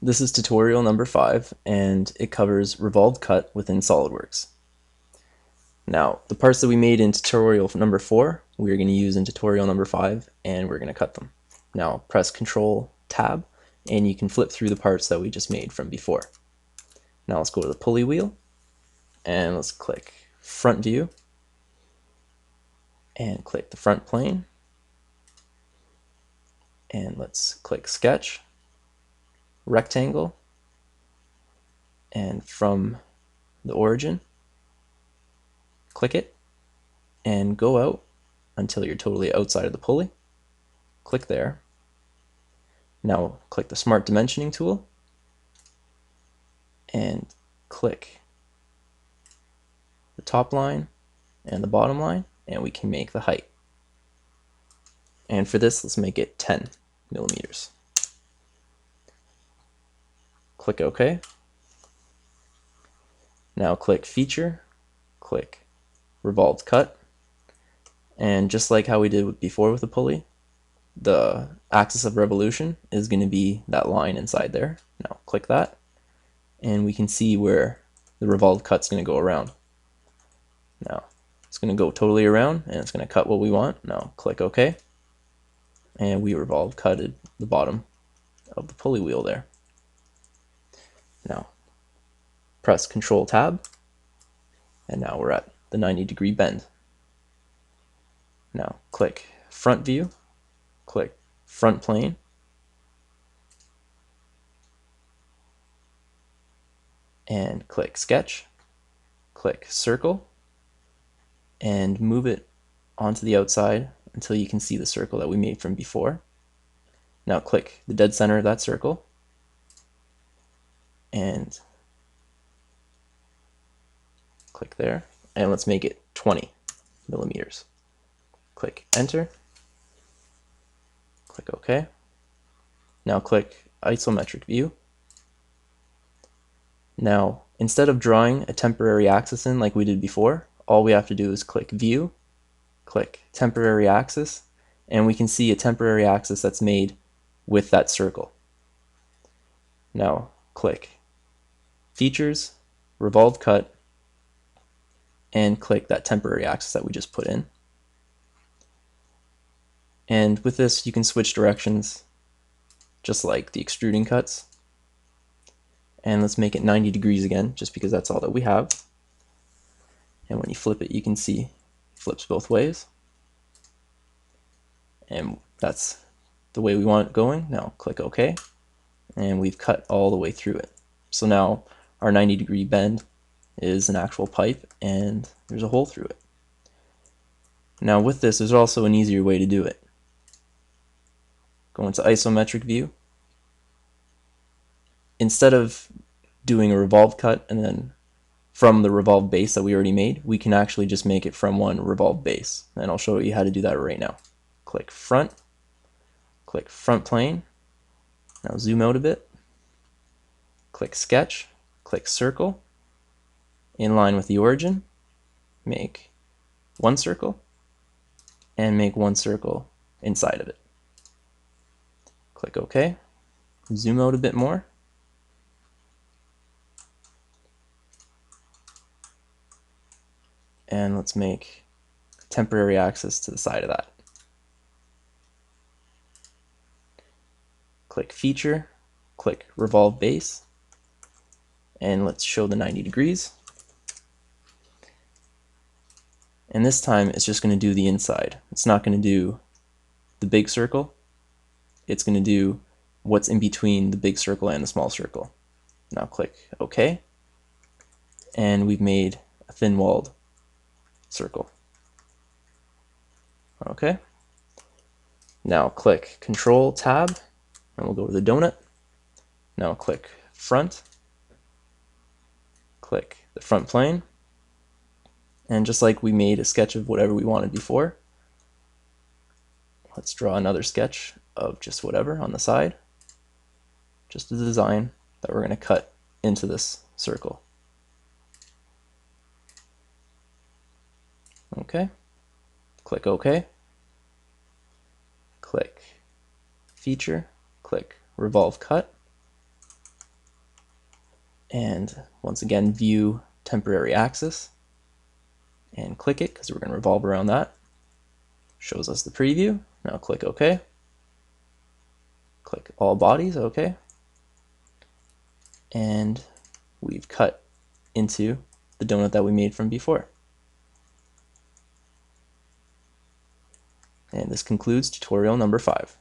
This is tutorial number 5, and it covers Revolved Cut within SOLIDWORks. Now, the parts that we made in tutorial number 4, we're going to use in tutorial number 5, and we're going to cut them. Now, press Control Tab, and you can flip through the parts that we just made from before. Now let's go to the pulley wheel, and let's click Front View, and click the front plane, and let's click Sketch, Rectangle, and from the origin, click it and go out until you're totally outside of the pulley. Click there. Now click the Smart Dimensioning tool and click the top line and the bottom line, and we can make the height. And for this, let's make it 10 millimeters. Click OK. Now click Feature, click Revolved Cut, and just like how we did before with the pulley, the axis of revolution is going to be that line inside there. Now click that, and we can see where the revolved cut's going to go around. Now it's going to go totally around, and it's going to cut what we want. Now click OK, and we revolved cutted the bottom of the pulley wheel there. Now press Control Tab, and now we're at the 90-degree bend. Now click Front View, click Front Plane, and click Sketch, click Circle, and move it onto the outside until you can see the circle that we made from before. Now click the dead center of that circle, and click there, and let's make it 20 millimeters. Click Enter, click OK. Now click Isometric View. Now, instead of drawing a temporary axis in like we did before, all we have to do is click View, click Temporary Axis, and we can see a temporary axis that's made with that circle. Now click Features, Revolved Cut, and click that temporary axis that we just put in. And with this, you can switch directions just like the extruding cuts. And let's make it 90 degrees again, just because that's all that we have. And when you flip it, you can see it flips both ways. And that's the way we want it going. Now click OK, and we've cut all the way through it. So now our 90-degree bend is an actual pipe, and there's a hole through it. Now with this, there's also an easier way to do it. Go into Isometric View. Instead of doing a revolved cut and then from the revolved base that we already made, we can actually just make it from one revolved base. And I'll show you how to do that right now. Click Front, click Front Plane. Now zoom out a bit. Click Sketch, click Circle. In line with the origin, make one circle, and make one circle inside of it. Click OK. Zoom out a bit more. And let's make a temporary axis to the side of that. Click Feature, click Revolve Base, and let's show the 90 degrees. And this time it's just going to do the inside. It's not going to do the big circle. It's going to do what's in between the big circle and the small circle. Now click OK, and we've made a thin-walled circle. Okay. Now click Control Tab, and we'll go to the donut. Now click Front, click the front plane, and just like we made a sketch of whatever we wanted before, let's draw another sketch of just whatever on the side, just a design that we're going to cut into this circle. Okay, click OK, click Feature, click Revolve Cut, And once again, view temporary axis and click it because we're going to revolve around that. Shows us the preview. Now click OK. Click all bodies, OK. And we've cut into the donut that we made from before. And this concludes tutorial number 5.